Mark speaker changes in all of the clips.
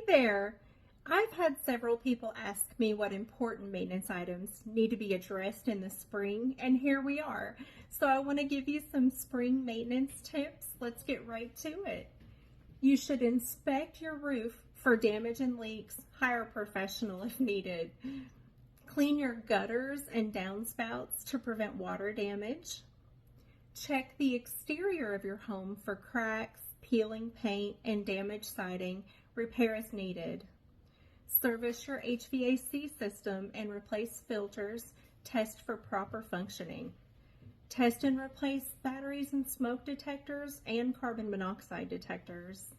Speaker 1: there. I've had several people ask me what important maintenance items need to be addressed in the spring, and here we are. So I want to give you some spring maintenance tips. Let's get right to it. You should inspect your roof for damage and leaks. Hire a professional if needed. Clean your gutters and downspouts to prevent water damage. Check the exterior of your home for cracks, peeling paint, and damaged siding. Repair as needed. Service your HVAC system and replace filters. Test for proper functioning. Test and replace batteries and smoke detectors and carbon monoxide detectors.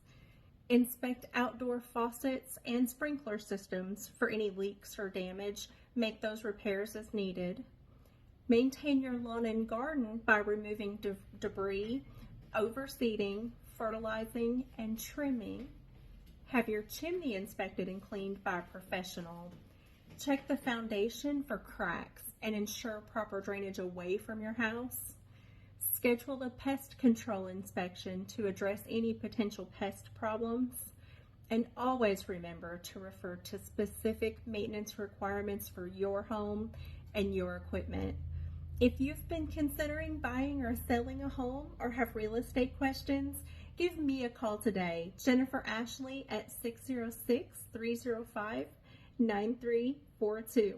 Speaker 1: Inspect outdoor faucets and sprinkler systems for any leaks or damage. Make those repairs as needed. Maintain your lawn and garden by removing debris, overseeding, fertilizing, and trimming. Have your chimney inspected and cleaned by a professional. Check the foundation for cracks and ensure proper drainage away from your house. Schedule a pest control inspection to address any potential pest problems. And always remember to refer to specific maintenance requirements for your home and your equipment. If you've been considering buying or selling a home or have real estate questions, give me a call today, Jennifer Ashley at 606-305-9342.